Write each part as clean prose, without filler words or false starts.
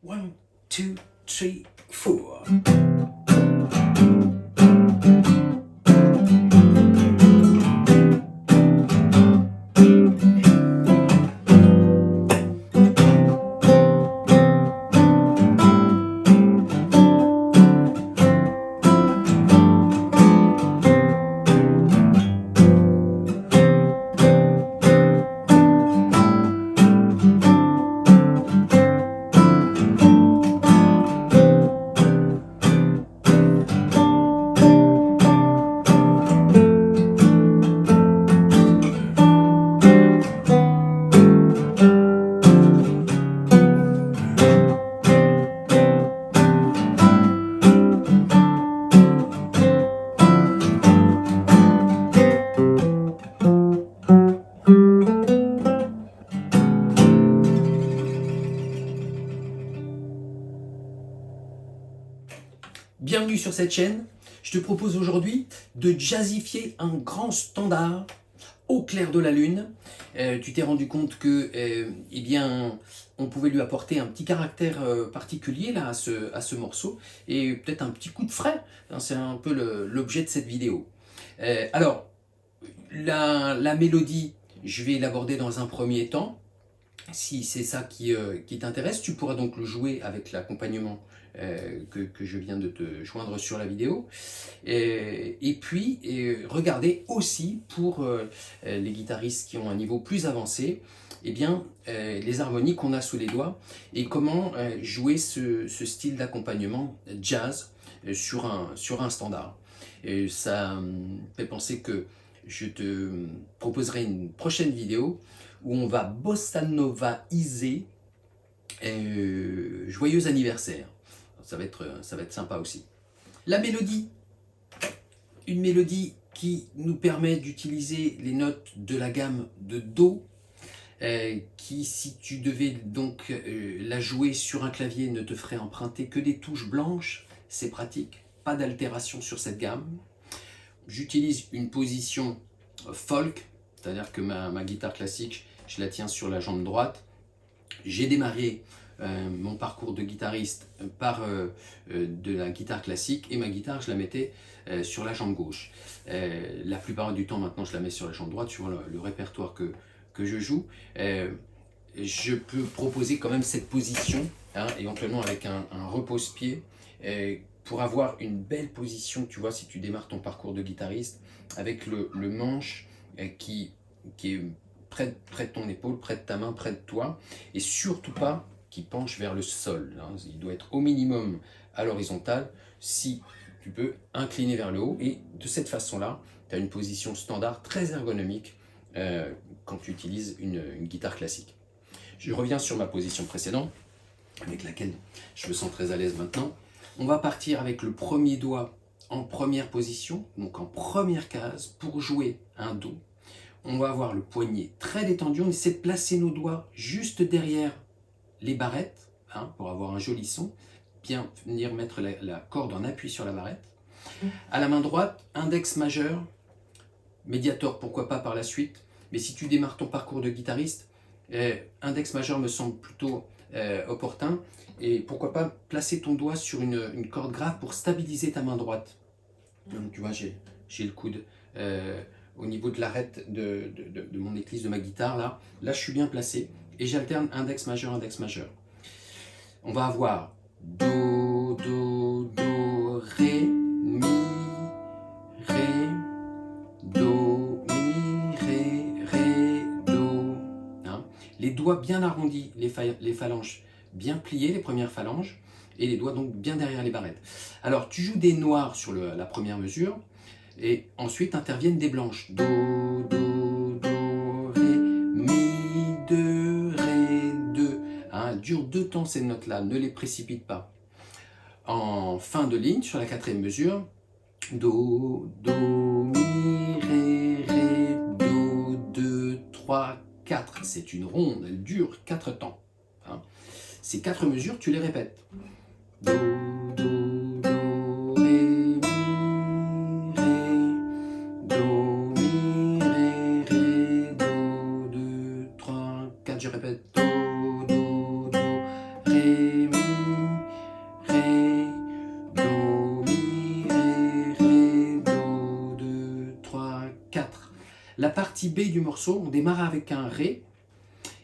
One, two, three, four. Bienvenue sur cette chaîne. Je te propose aujourd'hui de jazzifier un grand standard au clair de la lune. Tu t'es rendu compte que, eh bien, on pouvait lui apporter un petit caractère particulier là, à ce morceau et peut-être un petit coup de frais. C'est un peu l'objet de cette vidéo. Alors, la mélodie, je vais l'aborder dans un premier temps. Si c'est ça qui t'intéresse, tu pourras donc le jouer avec l'accompagnement que je viens de te joindre sur la vidéo. Et puis, regardez aussi pour les guitaristes qui ont un niveau plus avancé, eh bien, les harmonies qu'on a sous les doigts et comment jouer ce style d'accompagnement jazz sur un standard. Et ça me fait penser que je te proposerai une prochaine vidéo où on va bossa novaiser Joyeux anniversaire. Ça va être sympa aussi. La mélodie, une mélodie qui nous permet d'utiliser les notes de la gamme de Do, qui, si tu devais donc la jouer sur un clavier, ne te ferait emprunter que des touches blanches. C'est pratique, pas d'altération sur cette gamme. J'utilise une position folk, c'est-à-dire que ma guitare classique, je la tiens sur la jambe droite. J'ai démarré mon parcours de guitariste par de la guitare classique et ma guitare, je la mettais sur la jambe gauche. La plupart du temps, maintenant, je la mets sur la jambe droite, suivant le répertoire que je joue. Je peux proposer quand même cette position, hein, éventuellement avec un repose-pied, pour avoir une belle position, tu vois, si tu démarres ton parcours de guitariste, avec le manche qui est près de ton épaule, près de ta main, près de toi, et surtout pas qui penche vers le sol. Hein. Il doit être au minimum à l'horizontale, si tu peux incliner vers le haut, et de cette façon-là, tu as une position standard très ergonomique quand tu utilises une guitare classique. Je reviens sur ma position précédente, avec laquelle je me sens très à l'aise maintenant. On va partir avec le premier doigt en première position, donc en première case, pour jouer un Do. On va avoir le poignet très détendu, on essaie de placer nos doigts juste derrière les barrettes, hein, pour avoir un joli son, bien venir mettre la corde en appui sur la barrette. À la main droite, index majeur, médiator pourquoi pas par la suite, mais si tu démarres ton parcours de guitariste, index majeur me semble plutôt opportun, et pourquoi pas placer ton doigt sur une corde grave pour stabiliser ta main droite. Donc, tu vois, j'ai le coude au niveau de l'arête de mon éclisse de ma guitare, là je suis bien placé, et j'alterne index majeur, index majeur. On va avoir Do, Do, Do, Ré, Mi, Ré, Do, Mi, Ré, Do. Hein, les doigts bien arrondis, les phalanges bien pliées, les premières phalanges, et les doigts donc bien derrière les barrettes. Alors tu joues des noirs sur la première mesure, et ensuite interviennent des blanches. Do, Do, Do, Ré, Mi, 2, Ré, 2. Hein, dure 2 temps ces notes-là, ne les précipite pas. En fin de ligne, sur la quatrième mesure, Do, Do, Mi, Ré, Do, 2, 3, 4. C'est une ronde, elle dure 4 temps. Hein. Ces 4 mesures, tu les répètes. Do, Do, Do, Ré, Mi, Ré, Do, Mi, Ré, Do, 2, 3, 4. Je répète. Do, Do, Do, Ré, Mi, partie B du morceau, on démarre avec un Ré,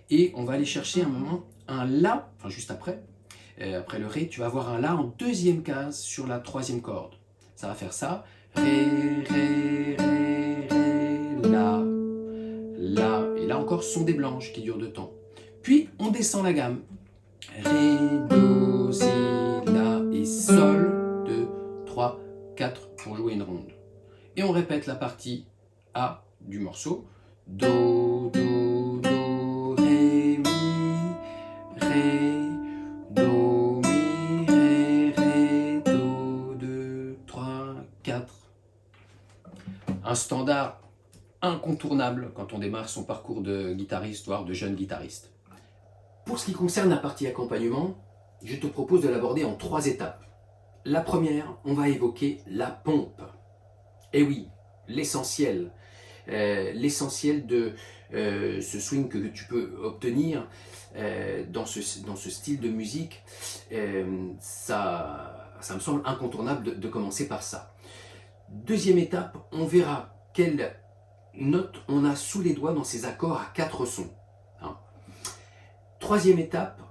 et on va aller chercher un moment un La, enfin juste après. Après le Ré, tu vas avoir un La en deuxième case sur la troisième corde. Ça va faire ça. Ré, Ré, Ré, Ré, La, La. Et là encore, ce sont des blanches qui durent 2 temps. Puis, on descend la gamme. Ré, Do, Si, La et Sol. 2, 3, 4 pour jouer une ronde. Et on répète la partie A du morceau. Do, Do, Do, Ré, Mi, Ré, Do, Mi, Ré, Ré, Do, 2, 3, 4. Un standard incontournable quand on démarre son parcours de guitariste, voire de jeune guitariste. Pour ce qui concerne la partie accompagnement, je te propose de l'aborder en 3 étapes. La première, on va évoquer la pompe. Et oui, l'essentiel de ce swing que tu peux obtenir dans ce style de musique, ça me semble incontournable de commencer par ça. Deuxième étape, on verra quelle note on a sous les doigts dans ces accords à 4 sons. Hein. Troisième étape,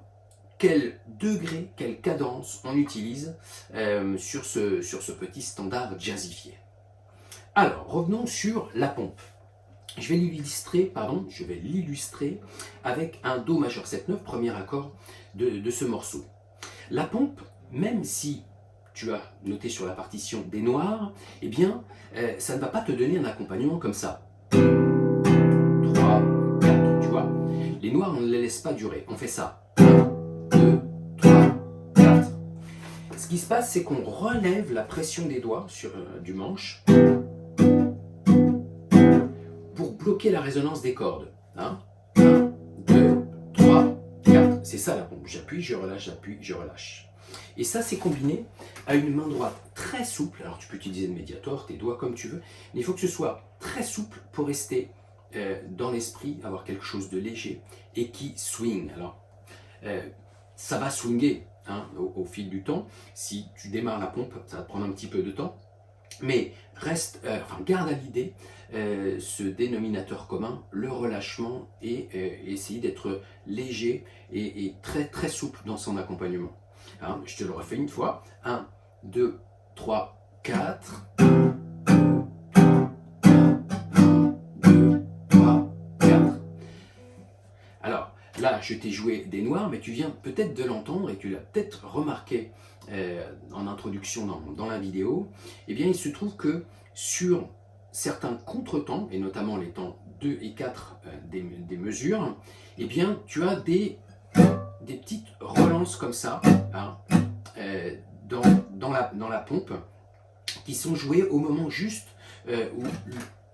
quel degré, quelle cadence on utilise sur ce petit standard jazzifié. Alors, revenons sur la pompe. Je vais l'illustrer avec un Do majeur 7-9, premier accord de ce morceau. La pompe, même si tu as noté sur la partition des noirs, eh bien, ça ne va pas te donner un accompagnement comme ça. 3, 4, tu vois. Les noirs, on ne les laisse pas durer. On fait ça. 1, 2, 3, 4. Ce qui se passe, c'est qu'on relève la pression des doigts du manche pour bloquer la résonance des cordes. 1, 2, 3, 4. C'est ça la pompe. J'appuie, je relâche, j'appuie, je relâche. Et ça, c'est combiné à une main droite très souple. Alors, tu peux utiliser le médiator, tes doigts comme tu veux, mais il faut que ce soit très souple pour rester dans l'esprit, avoir quelque chose de léger et qui swing. Alors, ça va swinger au fil du temps. Si tu démarres la pompe, ça va te prendre un petit peu de temps. Mais garde à l'idée ce dénominateur commun, le relâchement et essayer d'être léger et très, très souple dans son accompagnement. Hein, je te le refais une fois. 1, 2, 3, 4. 1, 2, 3, 4. Alors, là, je t'ai joué des noirs, mais tu viens peut-être de l'entendre et tu l'as peut-être remarqué en introduction dans la vidéo. Eh bien, il se trouve que sur certains contretemps, et notamment les temps 2 et 4 des mesures, eh bien, tu as des petites relances comme ça, hein, dans la pompe, qui sont jouées au moment juste où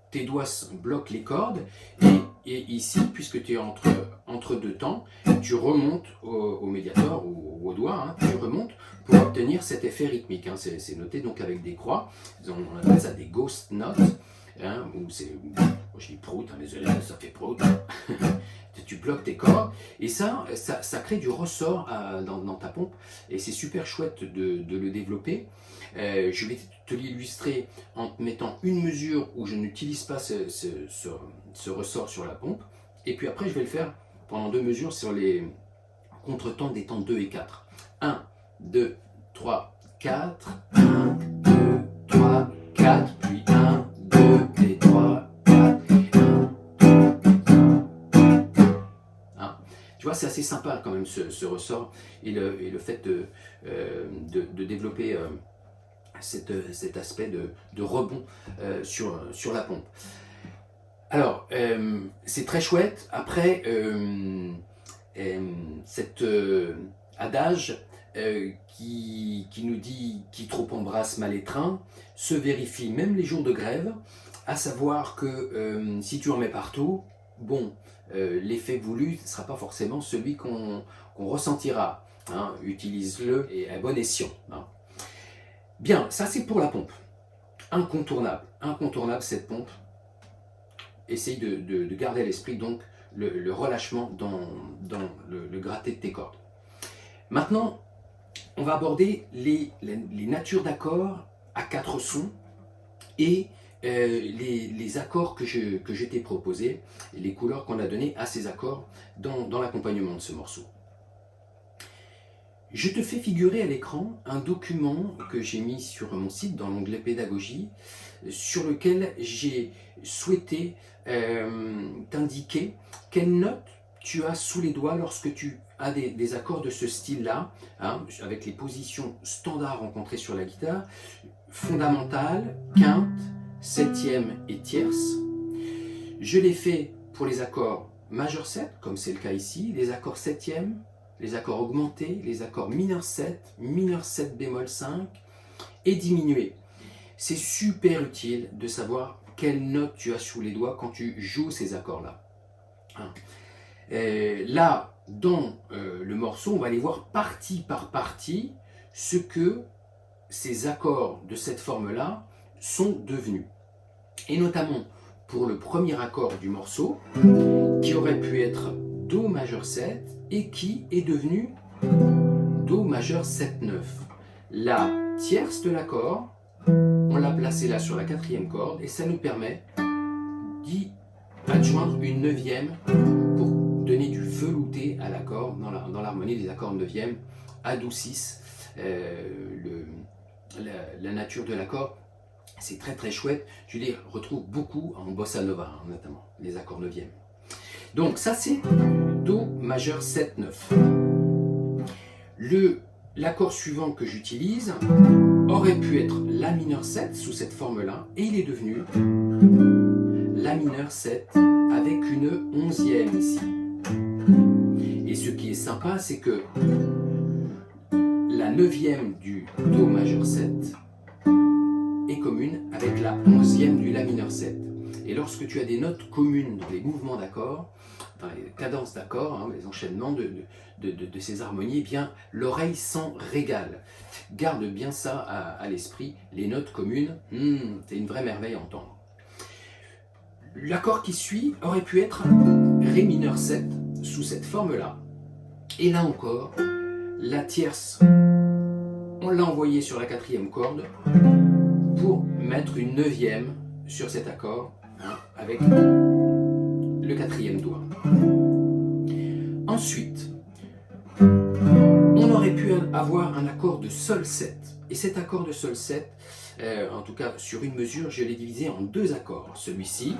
tes doigts bloquent les cordes, et ici, puisque tu es entre 2 temps, tu remontes au médiator ou au doigt, hein, tu remontes pour obtenir cet effet rythmique. Hein. C'est noté donc avec des croix, on appelle ça des ghost notes, hein, ou je dis prout, hein, les élèves, ça fait prout. Tu bloques tes cordes, et ça crée du ressort dans ta pompe, et c'est super chouette de le développer. Je vais te l'illustrer en te mettant une mesure où je n'utilise pas ce ressort sur la pompe, et puis après je vais le faire pendant 2 mesures sur les contretemps des temps 2 et 4. 1, 2, 3, 4, 1, 2, 3, 4, puis 1, 2 et 3, 4, 1. Tu vois, c'est assez sympa quand même ce ressort, et le fait de développer cet aspect de rebond sur la pompe. Alors, c'est très chouette. Après, cet adage qui nous dit « qui trop embrasse mal étreint » se vérifie même les jours de grève, à savoir que si tu en mets partout, bon, l'effet voulu ne sera pas forcément celui qu'on ressentira. Hein. Utilise-le et à bon escient. Hein. Bien, ça c'est pour la pompe. Incontournable cette pompe. Essaye de garder à l'esprit donc le relâchement dans le gratté de tes cordes. Maintenant, on va aborder les natures d'accords à 4 sons et les accords que je t'ai proposés, et les couleurs qu'on a données à ces accords dans l'accompagnement de ce morceau. Je te fais figurer à l'écran un document que j'ai mis sur mon site dans l'onglet pédagogie, sur lequel j'ai souhaité t'indiquer quelles notes tu as sous les doigts lorsque tu as des accords de ce style-là, hein, avec les positions standards rencontrées sur la guitare, fondamentale, quinte, septième et tierce. Je l'ai fait pour les accords majeur 7, comme c'est le cas ici, les accords septième, les accords augmentés, les accords mineur 7 bémol 5 et diminués. C'est super utile de savoir quelle note tu as sous les doigts quand tu joues ces accords-là. Hein. Là, dans le morceau, on va aller voir partie par partie ce que ces accords de cette forme-là sont devenus. Et notamment pour le premier accord du morceau, qui aurait pu être Do majeur 7 et qui est devenu Do majeur 7-9. La tierce de l'accord, on l'a placé là sur la quatrième corde et ça nous permet d'y adjoindre une neuvième pour donner du velouté à l'accord dans l'harmonie des accords neuvième, adoucissent la nature de l'accord. C'est très très chouette, je les retrouve beaucoup en bossa nova, hein, notamment les accords neuvième. Donc ça c'est Do majeur 7-9. L'accord suivant que j'utilise aurait pu être La mineur 7 sous cette forme-là, et il est devenu La mineur 7 avec une onzième ici. Et ce qui est sympa, c'est que la neuvième du Do majeur 7 est commune avec la onzième du La mineur 7. Et lorsque tu as des notes communes dans les mouvements d'accords, dans les cadences d'accords, hein, les enchaînements de ces harmonies, eh bien l'oreille s'en régale. Garde bien ça à l'esprit, les notes communes, c'est une vraie merveille à entendre. L'accord qui suit aurait pu être Ré mineur 7 sous cette forme-là. Et là encore, la tierce, on l'a envoyée sur la quatrième corde pour mettre une neuvième sur cet accord, hein, avec le quatrième doigt. Ensuite, on aurait pu avoir un accord de Sol 7. Et cet accord de Sol 7, en tout cas sur une mesure, je l'ai divisé en deux accords. Celui-ci,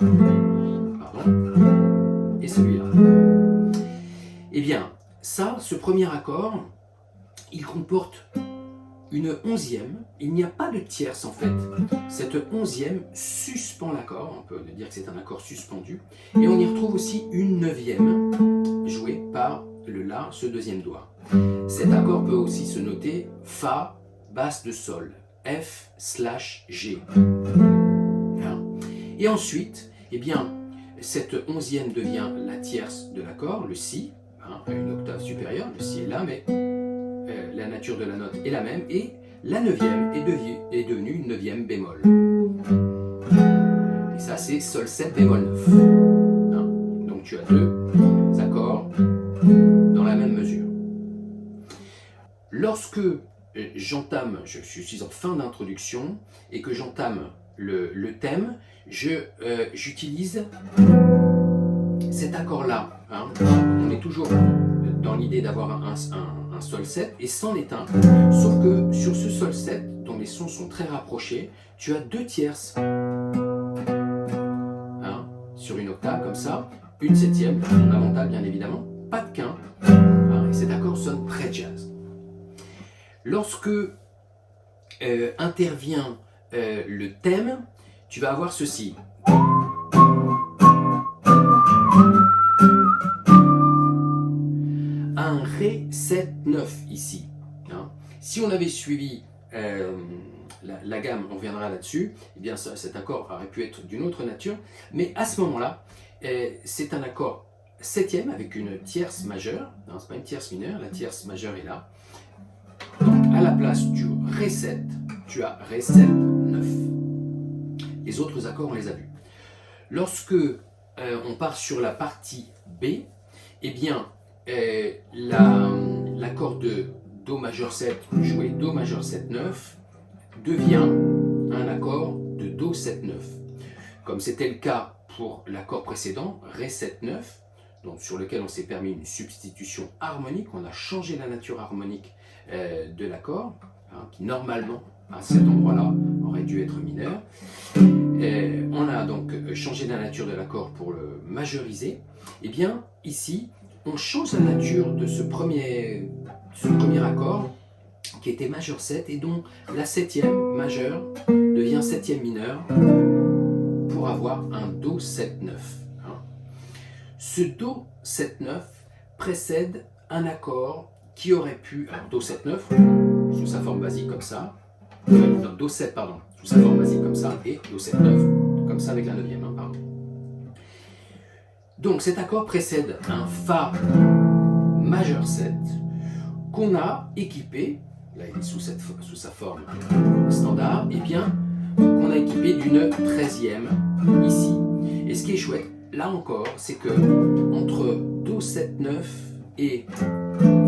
et celui-là. Eh bien, ça, ce premier accord, il comporte une onzième. Il n'y a pas de tierce en fait. Cette onzième suspend l'accord, on peut dire que c'est un accord suspendu. Et on y retrouve aussi une neuvième, jouée par le La, ce deuxième doigt. Cet accord peut aussi se noter Fa, basse de Sol, F/G. Et ensuite, eh bien, cette onzième devient la tierce de l'accord, le Si, hein, à une octave supérieure, le Si est là, mais la nature de la note est la même, et la neuvième est devenue une neuvième bémol. Et ça, c'est Sol 7 bémol 9. Hein, donc tu as deux accords dans la même mesure. Lorsque j'entame, je suis en fin d'introduction, et que j'entame le thème, j'utilise cet accord-là. Hein. On est toujours dans l'idée d'avoir un Sol 7 et c'en est un. Sauf que sur ce Sol 7, dont les sons sont très rapprochés, tu as deux tierces. Hein, sur une octave comme ça, une septième, fondamentale bien évidemment, pas de quinte. Hein, et cet accord sonne très jazz. Lorsque intervient le thème, tu vas avoir ceci. Un Ré 7-9 ici. Hein. Si on avait suivi la gamme, on reviendra là-dessus, eh bien cet accord aurait pu être d'une autre nature, mais à ce moment-là, c'est un accord septième avec une tierce majeure, ce n'est pas une tierce mineure, la tierce majeure est là. Donc à la place du Ré 7, tu as Ré 7, 9. Les autres accords, on les a vus. Lorsque on part sur la partie B, eh bien, l'accord de Do majeur 7 joué Do majeur 7, 9 devient un accord de Do 7, 9 comme c'était le cas pour l'accord précédent, Ré 7-9, donc sur lequel on s'est permis une substitution harmonique, on a changé la nature harmonique de l'accord, hein, qui normalement, à cet endroit-là, aurait dû être mineur. On a donc changé la nature de l'accord pour le majoriser. Et bien, ici, on change la nature de ce premier accord, qui était majeur 7, et dont la septième majeure devient septième mineure, pour avoir un Do 7-9. Hein. Ce Do 7-9 précède un accord qui aurait pu, alors Do 7-9, sous sa forme basique comme ça, Do 7, pardon, sous sa forme basique comme ça, et Do 7-9, comme ça avec la neuvième, hein, pardon. Donc cet accord précède un Fa majeur 7, qu'on a équipé, là il est sous sa forme standard, et bien qu'on a équipé d'une 13e ici. Et ce qui est chouette, là encore, c'est que entre Do 7-9 et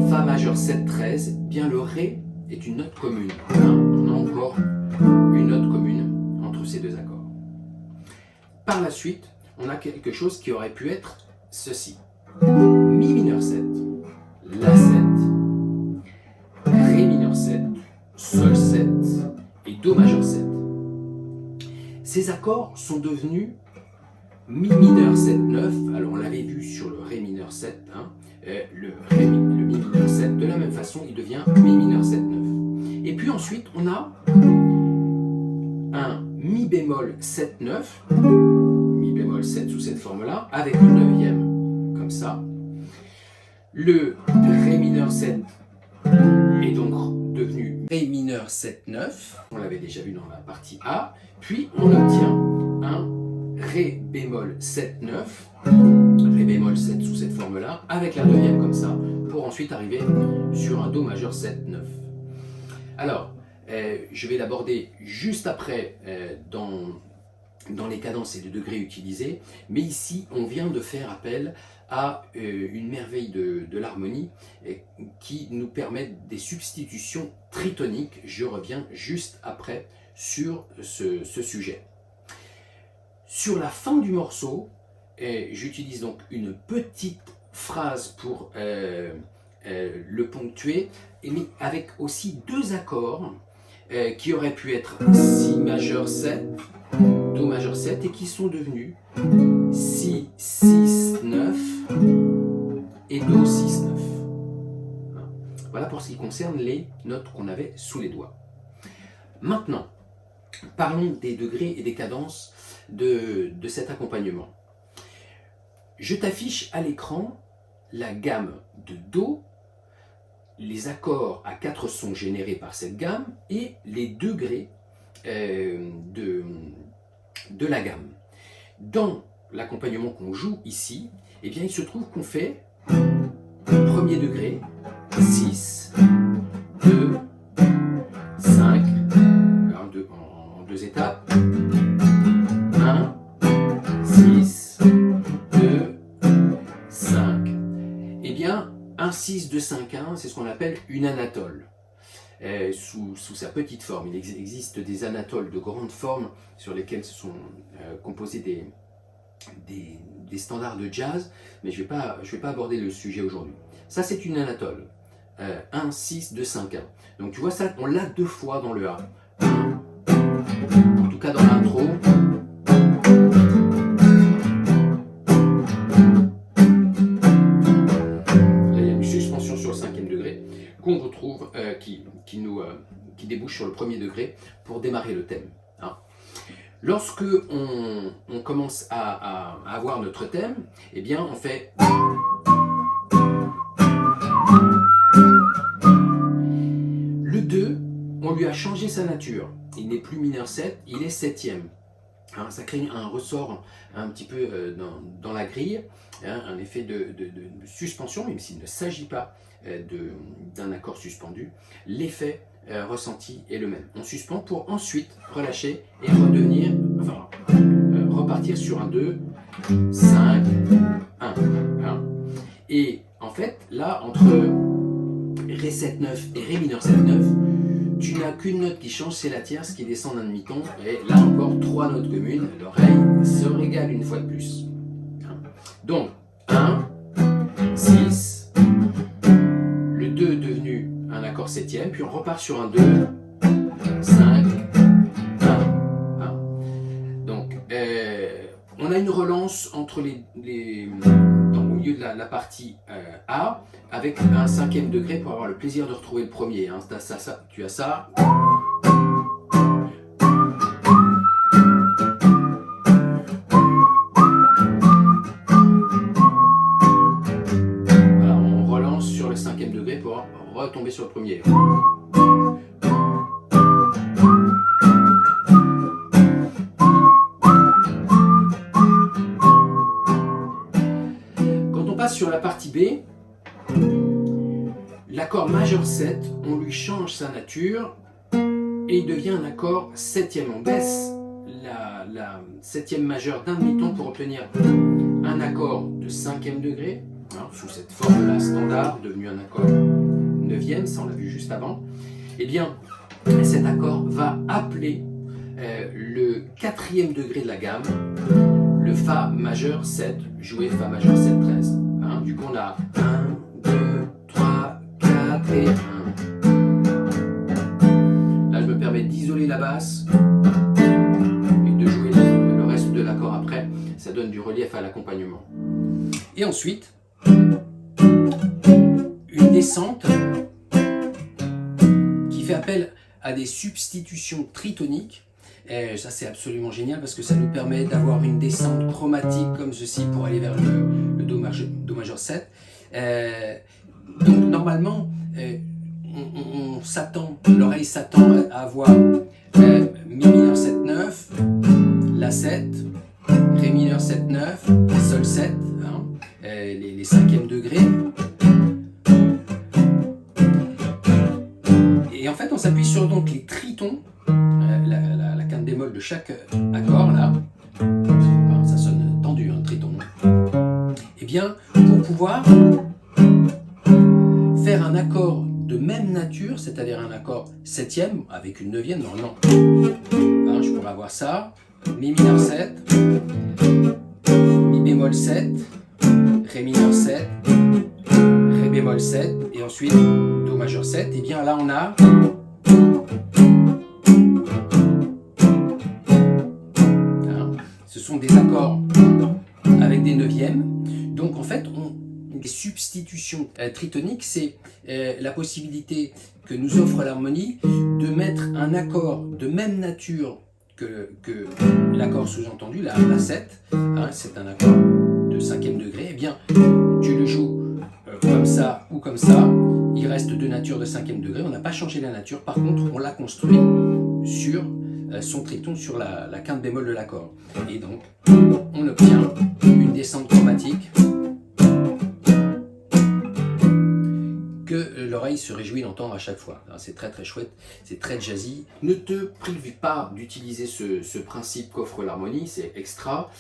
Fa majeur 7-13, bien le Ré est une note commune. On a encore une note commune entre ces deux accords. Par la suite, on a quelque chose qui aurait pu être ceci. Mi mineur 7, La 7, Ré mineur 7, Sol 7 et Do majeur 7. Ces accords sont devenus Mi mineur 7-9, alors on l'avait vu sur le Ré mineur 7, hein, le Mi mineur 7, de la même façon il devient Mi mineur 7-9. Et puis ensuite on a un Mi bémol 7-9, Mi bémol 7 sous cette forme-là, avec une neuvième, comme ça. Le Ré mineur 7 est donc devenu Ré mineur 7-9, on l'avait déjà vu dans la partie A, puis on obtient un Ré bémol 7-9, Ré bémol 7 sous cette forme-là, avec la neuvième comme ça, pour ensuite arriver sur un Do majeur 7-9. Alors, je vais l'aborder juste après dans les cadences et les degrés utilisés, mais ici, on vient de faire appel à une merveille de l'harmonie qui nous permet des substitutions tritoniques. Je reviens juste après sur ce sujet. Sur la fin du morceau, j'utilise donc une petite phrase pour le ponctuer, mais avec aussi deux accords qui auraient pu être Si majeur 7, Do majeur 7 et qui sont devenus Si 6, 9 et Do 6, 9. Voilà pour ce qui concerne les notes qu'on avait sous les doigts. Maintenant, parlons des degrés et des cadences de cet accompagnement. Je t'affiche à l'écran la gamme de Do, les accords à 4 sons générés par cette gamme et les degrés de la gamme. Dans l'accompagnement qu'on joue ici, eh bien, il se trouve qu'on fait premier degré, 6, 2, 5, en deux étapes, 1, 6, 2, 5. Eh bien, un 6, 2, 5, 1, c'est ce qu'on appelle une anatole. Sous sa petite forme. Il existe des anatoles de grande forme sur lesquels se sont composés des standards de jazz, mais je vais pas aborder le sujet aujourd'hui. Ça, c'est une anatole. 1, 6, 2, 5, 1. Donc tu vois ça, on l'a deux fois dans le A. En tout cas dans l'intro. Là, il y a une suspension sur le 5e degré qu'on retrouve, qui débouche sur le premier degré pour démarrer le thème. Hein. Lorsque on commence à avoir notre thème, eh bien on fait... Le 2, on lui a changé sa nature. Il n'est plus mineur 7, il est 7e. Hein, ça crée un ressort un petit peu dans la grille, hein, un effet de suspension, même s'il ne s'agit pas d'un accord suspendu. L'effet ressenti est le même. On suspend pour ensuite relâcher et repartir sur un 2, 5, 1. Hein. Et en fait, là, entre Ré 7-9 et Ré mineur 7-9, tu n'as qu'une note qui change, c'est la tierce qui descend d'un demi-ton. Et là encore, 3 notes communes. L'oreille se régale une fois de plus. Donc, 1, 6, le 2 est devenu un accord septième, puis on repart sur un 2, 5, 1. Donc, on a une relance entre au milieu de la partie A, avec un 5e degré pour avoir le plaisir de retrouver le premier. Hein. Tu as ça. Voilà, on relance sur le 5e degré pour retomber sur le premier. Sur la partie B, l'accord majeur 7, on lui change sa nature et il devient un accord septième. On baisse la septième majeure d'un demi-ton pour obtenir un accord de 5e degré, hein, sous cette forme-là standard, devenu un accord 9e, ça on l'a vu juste avant. Et bien, cet accord va appeler le 4e degré de la gamme, le Fa majeur 7, joué Fa majeur 7, 13. Hein, du coup, on a 1, 2, 3, 4 et 1. Là, je me permets d'isoler la basse et de jouer le reste de l'accord après. Ça donne du relief à l'accompagnement. Et ensuite, une descente qui fait appel à des substitutions tritoniques. Et ça, c'est absolument génial parce que ça nous permet d'avoir une descente chromatique comme ceci pour aller vers le Do majeur 7. Donc, normalement, on s'attend, l'oreille s'attend à avoir Mi mineur 7, 9, La 7, Ré mineur 7, 9, Sol 7, hein, les 5e degrés. Et en fait, on s'appuie sur donc les tritons. La quinte bémol de chaque accord là, alors, ça sonne tendu, un triton. Et bien, pour pouvoir faire un accord de même nature, c'est-à-dire un accord septième avec une neuvième, normalement, hein, je pourrais avoir ça, Mi mineur 7, Mi bémol 7, Ré mineur 7, Ré bémol 7, et ensuite Do majeur 7. Et bien là, on a ce sont des accords avec des neuvièmes. Donc en fait, les substitutions tritoniques, c'est la possibilité que nous offre l'harmonie de mettre un accord de même nature que l'accord sous-entendu, la 7, hein, c'est un accord de 5e degré. Eh bien, tu le joues comme ça ou comme ça, il reste de nature de 5e degré, on n'a pas changé la nature, par contre on l'a construit sur son triton, sur la quinte bémol de l'accord. Et donc, on obtient une descente chromatique que l'oreille se réjouit d'entendre à chaque fois. C'est très très chouette, c'est très jazzy. Ne te prive pas d'utiliser ce principe qu'offre l'harmonie, c'est extra.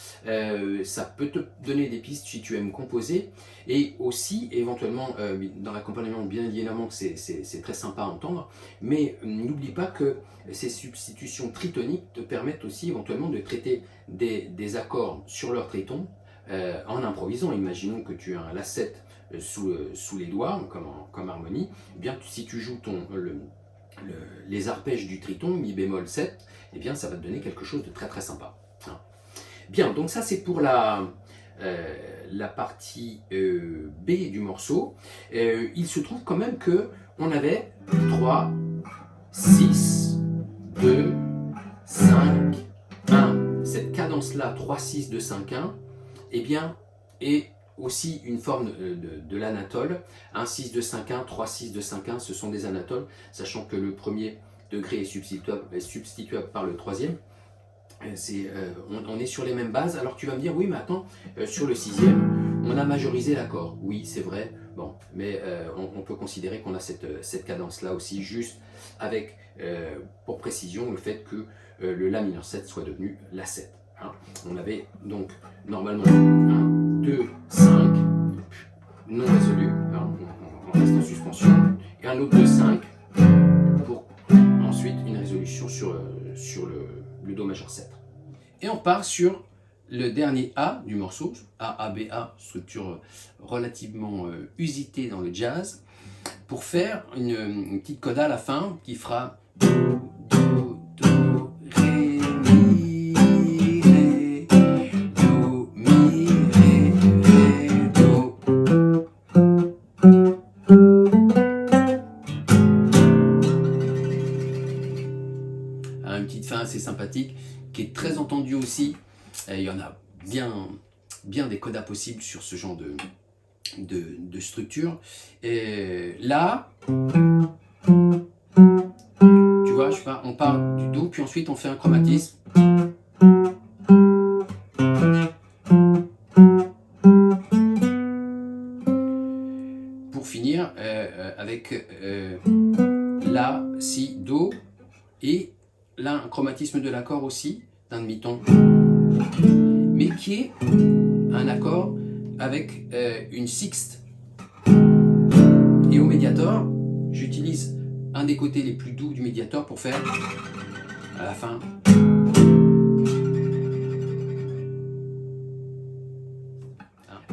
Ça peut te donner des pistes si tu aimes composer. Et aussi, éventuellement, dans l'accompagnement, bien évidemment, c'est très sympa à entendre. Mais n'oublie pas que ces substitutions tritoniques te permettent aussi éventuellement de traiter des accords sur leur triton en improvisant. Imaginons que tu as un La7 sous les doigts, comme harmonie, eh bien, si tu joues les arpèges du triton, Mi bémol 7, eh bien, ça va te donner quelque chose de très très sympa. Bien, donc ça c'est pour la partie B du morceau. Il se trouve quand même que on avait 3, 6, 2, 5, 1. Cette cadence-là, 3, 6, 2, 5, 1, eh bien, est aussi une forme de l'anatole. 1, 6, 2, 5, 1, 3, 6, 2, 5, 1, ce sont des anatoles, sachant que le premier degré est substituable par le troisième. On est sur les mêmes bases. Alors tu vas me dire, oui mais attends, sur le 6e, on a majorisé l'accord. Oui c'est vrai, bon, mais on peut considérer qu'on a cette cadence là aussi, juste avec, pour précision, le fait que le La mineur 7 soit devenu La 7. Hein. On avait donc normalement 1, 2, 5, non résolu, hein, on reste en suspension, et un autre de 5 pour Do majeur 7. Et on part sur le dernier A du morceau, A, A, B, A, structure relativement usitée dans le jazz, pour faire une petite coda à la fin qui fera Do, Do, Ré, Mi, Ré, Do, Mi, Ré, Ré, Do. Une petite fin assez sympathique, qui est très entendue aussi. Il y en a bien des codas possibles sur ce genre de structure. Et là, tu vois, on part du Do, puis ensuite on fait un chromatisme. Pour finir avec La, Si, Do, et là un chromatisme de l'accord aussi, d'un demi-ton, mais qui est un accord avec une sixte. Et au médiator, j'utilise un des côtés les plus doux du médiator pour faire à la fin.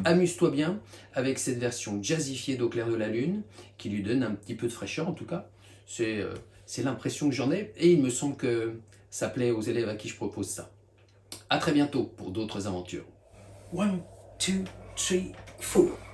Amuse-toi bien avec cette version jazzifiée d'Au clair de la lune, qui lui donne un petit peu de fraîcheur en tout cas. C'est l'impression que j'en ai, et il me semble que ça plaît aux élèves à qui je propose ça. A très bientôt pour d'autres aventures. 1, 2, 3, 4.